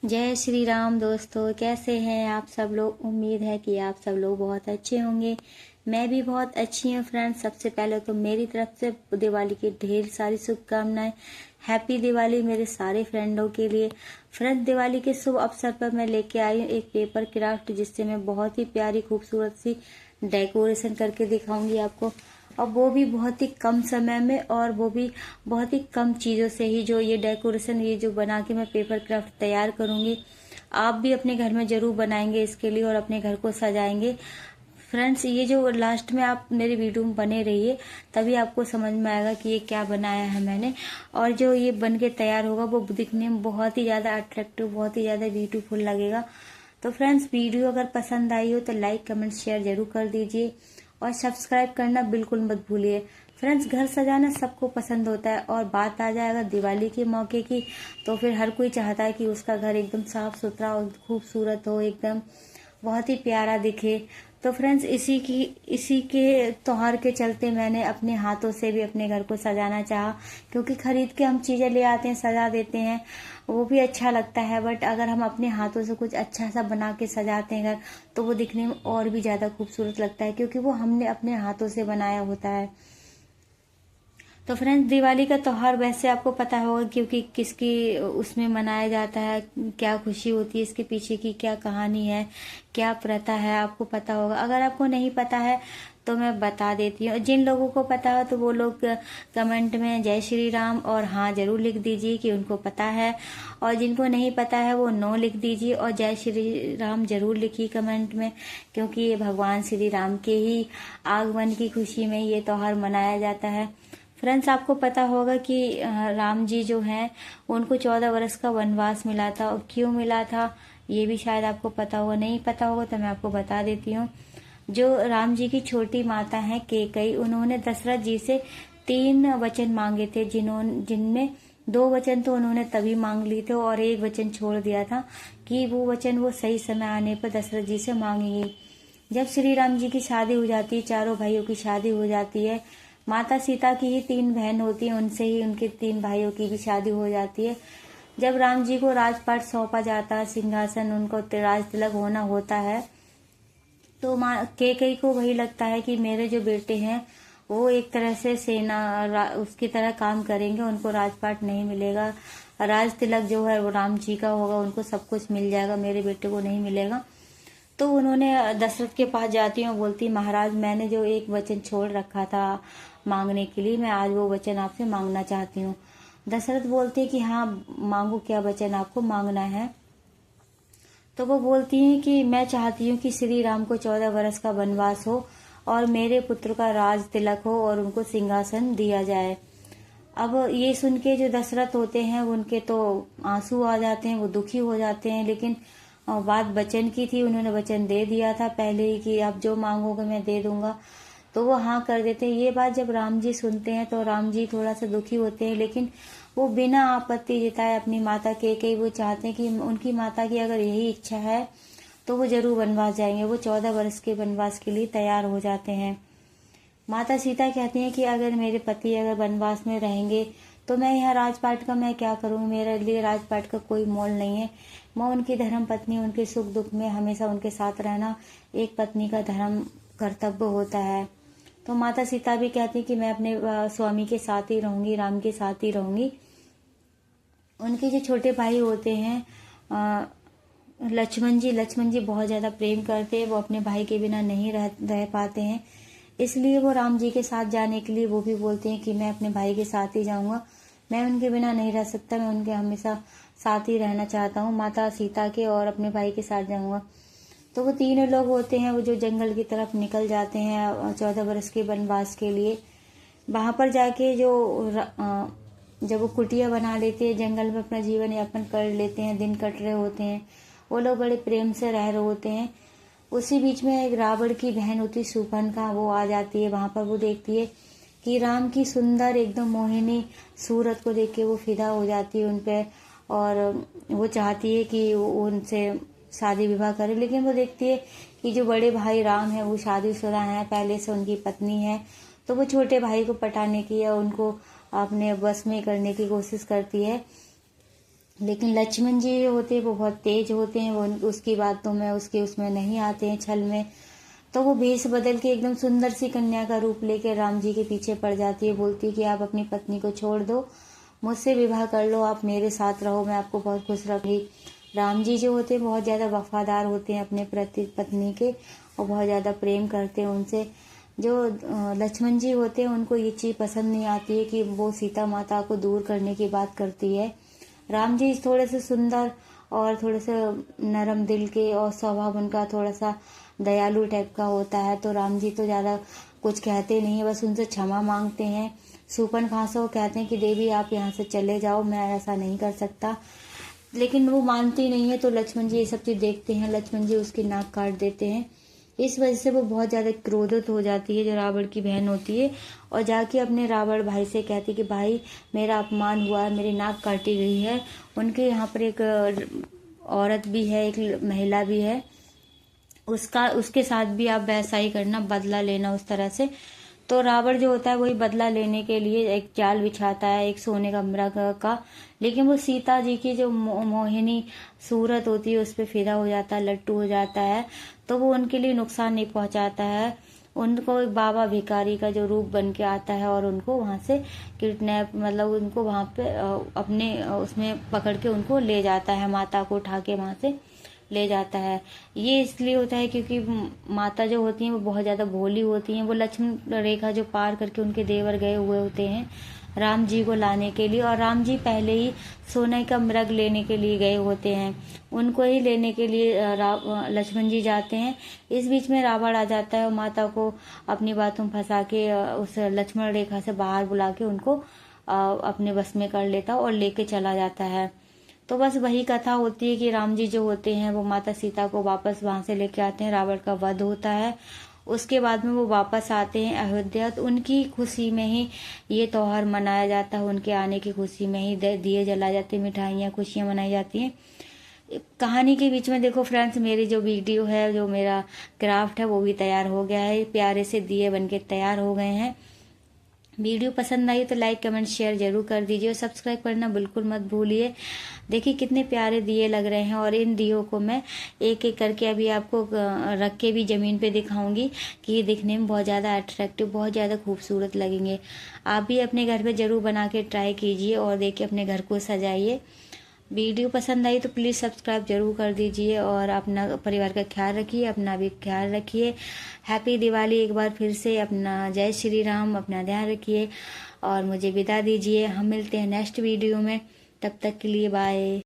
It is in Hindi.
जय श्री राम दोस्तों, कैसे हैं आप सब लोग। उम्मीद है कि आप सब लोग बहुत अच्छे होंगे। मैं भी बहुत अच्छी हूँ फ्रेंड्स। सबसे पहले तो मेरी तरफ से दिवाली की ढेर सारी शुभकामनाएं। हैप्पी दिवाली मेरे सारे फ्रेंडों के लिए। फ्रेंड्स, दिवाली के शुभ अवसर पर मैं लेके आई हूँ एक पेपर क्राफ्ट, जिससे मैं बहुत ही प्यारी खूबसूरत सी डेकोरेशन करके दिखाऊंगी आपको, और वो भी बहुत ही कम समय में, और वो भी बहुत ही कम चीज़ों से ही। जो ये डेकोरेशन, ये जो बना के मैं पेपर क्राफ्ट तैयार करूंगी, आप भी अपने घर में जरूर बनाएंगे इसके लिए और अपने घर को सजाएंगे। फ्रेंड्स, ये जो लास्ट में आप मेरी वीडियो में बने रहिए, तभी आपको समझ में आएगा कि ये क्या बनाया है मैंने। और जो ये बन के तैयार होगा वो दिखने में बहुत ही ज़्यादा अट्रैक्टिव, बहुत ही ज़्यादा ब्यूटीफुल लगेगा। तो फ्रेंड्स, वीडियो अगर पसंद आई हो तो लाइक कमेंट शेयर जरूर कर दीजिए, और सब्सक्राइब करना बिल्कुल मत भूलिए। फ्रेंड्स, घर सजाना सबको पसंद होता है, और बात आ जाए अगर दिवाली के मौके की, तो फिर हर कोई चाहता है कि उसका घर एकदम साफ सुथरा और खूबसूरत हो, एकदम बहुत ही प्यारा दिखे। तो फ्रेंड्स, इसी के त्योहार के चलते मैंने अपने हाथों से भी अपने घर को सजाना चाहा, क्योंकि खरीद के हम चीजें ले आते हैं, सजा देते हैं, वो भी अच्छा लगता है, बट अगर हम अपने हाथों से कुछ अच्छा सा बना के सजाते हैं घर, तो वो दिखने में और भी ज्यादा खूबसूरत लगता है, क्योंकि वो हमने अपने हाथों से बनाया होता है। तो फ्रेंड्स, दिवाली का त्योहार वैसे आपको पता होगा, क्योंकि किसकी उसमें मनाया जाता है, क्या खुशी होती है, इसके पीछे की क्या कहानी है, क्या प्रथा है, आपको पता होगा। अगर आपको नहीं पता है तो मैं बता देती हूँ। जिन लोगों को पता हो तो वो लोग कमेंट में जय श्री राम और हाँ जरूर लिख दीजिए कि उनको पता है, और जिनको नहीं पता है वो नो लिख दीजिए, और जय श्री राम जरूर लिखिए कमेंट में, क्योंकि ये भगवान श्री राम के ही आगमन की खुशी में ये त्योहार मनाया जाता है। फ्रेंड्स, आपको पता होगा कि राम जी जो हैं, उनको 14 वर्ष का वनवास मिला था, और क्यों मिला था ये भी शायद आपको पता होगा। नहीं पता होगा तो मैं आपको बता देती हूँ। जो राम जी की छोटी माता है कैकेयी, उन्होंने दशरथ जी से 3 वचन मांगे थे, जिनमें 2 वचन तो उन्होंने तभी मांग लिए थे, और 1 वचन छोड़ दिया था कि वो वचन वो सही समय आने पर दशरथ जी से मांगेंगे। जब श्री राम जी की शादी हो जाती है, चारों भाइयों की शादी हो जाती है, माता सीता की ही 3 बहन होती है, उनसे ही उनके 3 भाइयों की भी शादी हो जाती है। जब राम जी को राजपाट सौंपा जाता है, सिंहासन, उनको राज तिलक होना होता है, तो माँ कैकेयी को वही लगता है कि मेरे जो बेटे हैं वो एक तरह से उसकी तरह काम करेंगे, उनको राजपाट नहीं मिलेगा, राज तिलक जो है वो राम जी का होगा, उनको सब कुछ मिल जाएगा, मेरे बेटे को नहीं मिलेगा। तो उन्होंने दशरथ के पास जाती हूँ, बोलती महाराज मैंने जो 1 वचन छोड़ रखा था मांगने के लिए, मैं आज वो वचन आपसे मांगना चाहती हूँ। दशरथ बोलते कि हाँ मांगो, क्या वचन आपको मांगना है। तो वो बोलती हैं कि मैं चाहती हूँ कि श्री राम को 14 वर्ष का वनवास हो, और मेरे पुत्र का राज तिलक हो, और उनको सिंहासन दिया जाए। अब ये सुन के जो दशरथ होते हैं उनके तो आंसू आ जाते हैं, वो दुखी हो जाते हैं, लेकिन बात वचन की थी, उन्होंने वचन दे दिया था पहले ही कि आप जो मांगोगे मैं दे दूंगा, तो वो हाँ कर देते हैं। ये बात जब राम जी सुनते हैं तो राम जी थोड़ा सा दुखी होते हैं, लेकिन वो बिना आपत्ति जताए अपनी माता कैकेयी, वो चाहते हैं कि उनकी माता की अगर यही इच्छा है तो वो जरूर वनवास जाएंगे। वो 14 वर्ष के वनवास के लिए तैयार हो जाते हैं। माता सीता कहती हैं कि अगर मेरे पति अगर वनवास में रहेंगे तो मैं यहाँ राजपाट का मैं क्या करूँ, मेरे लिए राजपाट का कोई मोल नहीं है। मैं उनकी धर्म पत्नी, उनके सुख दुख में हमेशा उनके साथ रहना एक पत्नी का धर्म कर्तव्य होता है। तो माता सीता भी कहती कि मैं अपने स्वामी के साथ ही रहूंगी, राम के साथ ही रहूंगी। उनके जो छोटे भाई होते हैं लक्ष्मण जी बहुत ज्यादा प्रेम करते हैं, वो अपने भाई के बिना नहीं रह पाते हैं, इसलिए वो राम जी के साथ जाने के लिए वो भी बोलते हैं कि मैं अपने भाई के साथ ही जाऊंगा, मैं उनके बिना नहीं रह सकता, मैं उनके हमेशा साथ ही रहना चाहता हूँ, माता सीता के और अपने भाई के साथ जाऊंगा। तो वो 3 लोग होते हैं, वो जो जंगल की तरफ निकल जाते हैं 14 वर्ष के वनवास के लिए। वहां पर जाके जब वो कुटिया बना लेते हैं, जंगल में अपना जीवन यापन कर लेते हैं, दिन कट रहे होते हैं, वो लोग बड़े प्रेम से रह रहे होते हैं। उसी बीच में एक रावण की बहन होती शूर्पणखा, वो आ जाती है। वहां पर वो देखती है कि राम की सुंदर एकदम मोहिनी सूरत को देख के वो फिदा हो जाती है उनपे, और वो चाहती है कि वो उनसे शादी विवाह करे, लेकिन वो देखती है कि जो बड़े भाई राम है वो शादीशुदा हैं, पहले से उनकी पत्नी है, तो वो छोटे भाई को पटाने की या उनको अपने बस में करने की कोशिश करती है। लेकिन लक्ष्मण जी होते वो बहुत तेज होते हैं, वो उसकी बातों में उसके उसमें नहीं आते हैं, छल में। तो वो भेष बदल के एकदम सुंदर सी कन्या का रूप लेकर राम जी के पीछे पड़ जाती है, बोलती है कि आप अपनी पत्नी को छोड़ दो, मुझसे विवाह कर लो, आप मेरे साथ रहो, मैं आपको बहुत खुश रखूंगी। राम जी जो होते हैं बहुत ज़्यादा वफादार होते हैं अपने प्रति पत्नी के, और बहुत ज़्यादा प्रेम करते हैं उनसे। जो लक्ष्मण जी होते हैं उनको ये चीज़ पसंद नहीं आती है कि वो सीता माता को दूर करने की बात करती है। राम जी थोड़े से सुंदर और थोड़े से नरम दिल के, और स्वभाव उनका थोड़ा सा दयालु टाइप का होता है, तो राम जी तो ज़्यादा कुछ कहते नहीं है, बस उनसे क्षमा मांगते हैं। सूपन खांसो कहते हैं कि देवी आप यहाँ से चले जाओ, मैं ऐसा नहीं कर सकता, लेकिन वो मानती नहीं है। तो लक्ष्मण जी ये सब चीज़ देखते हैं, लक्ष्मण जी उसकी नाक काट देते हैं। इस वजह से वो बहुत ज़्यादा क्रोधित हो जाती है जो रावण की बहन होती है, और जाके अपने रावण भाई से कहती कि भाई मेरा अपमान हुआ है, मेरी नाक काटी गई है। उनके यहाँ पर एक औरत भी है, एक महिला भी है, उसका उसके साथ भी आप वैसा ही करना, बदला लेना उस तरह से। तो रावण जो होता है वही बदला लेने के लिए एक जाल बिछाता है, एक सोने का मृग का, लेकिन वो सीता जी की जो मोहिनी सूरत होती है उस पर फिदा हो जाता है, लट्टू हो जाता है, तो वो उनके लिए नुकसान नहीं पहुंचाता है। उनको एक बाबा भिखारी का जो रूप बन के आता है और उनको वहां से किडनैप, मतलब उनको वहां पे अपने उसमें पकड़ के उनको ले जाता है, माता को उठा के वहां से ले जाता है। ये इसलिए होता है क्योंकि माता जो होती हैं वो बहुत ज़्यादा भोली होती हैं, वो लक्ष्मण रेखा जो पार करके उनके देवर गए हुए होते हैं राम जी को लाने के लिए, और राम जी पहले ही सोने का मृग लेने के लिए गए होते हैं, उनको ही लेने के लिए लक्ष्मण जी जाते हैं। इस बीच में रावण आ जाता है और माता को अपनी बातों में फंसा के उस लक्ष्मण रेखा से बाहर बुला के उनको अपने बस में कर लेता और लेके चला जाता है। तो बस वही कथा होती है कि राम जी जो होते हैं वो माता सीता को वापस वहां से लेके आते हैं, रावण का वध होता है, उसके बाद में वो वापस आते हैं अयोध्या। तो उनकी खुशी में ही ये त्योहार मनाया जाता है, उनके आने की खुशी में ही दिए जलाए जाते हैं, मिठाइयाँ खुशियाँ मनाई जाती हैं। कहानी के बीच में देखो फ्रेंड्स, मेरी जो वीडियो है, जो मेरा क्राफ्ट है वो भी तैयार हो गया है, प्यारे से दिए बनके तैयार हो गए हैं। वीडियो पसंद आई तो लाइक कमेंट शेयर जरूर कर दीजिए, और सब्सक्राइब करना बिल्कुल मत भूलिए। देखिए कितने प्यारे दिए लग रहे हैं, और इन दियों को मैं एक एक करके अभी आपको रख के भी ज़मीन पे दिखाऊंगी कि ये दिखने में बहुत ज़्यादा अट्रैक्टिव, बहुत ज़्यादा खूबसूरत लगेंगे। आप भी अपने घर पे ज़रूर बना के ट्राई कीजिए और देखिए अपने घर को सजाइए। वीडियो पसंद आई तो प्लीज़ सब्सक्राइब जरूर कर दीजिए, और अपना परिवार का ख्याल रखिए, अपना भी ख्याल रखिए। हैप्पी दिवाली एक बार फिर से, अपना जय श्री राम, अपना ध्यान रखिए और मुझे विदा दीजिए। हम मिलते हैं नेक्स्ट वीडियो में, तब तक के लिए बाय।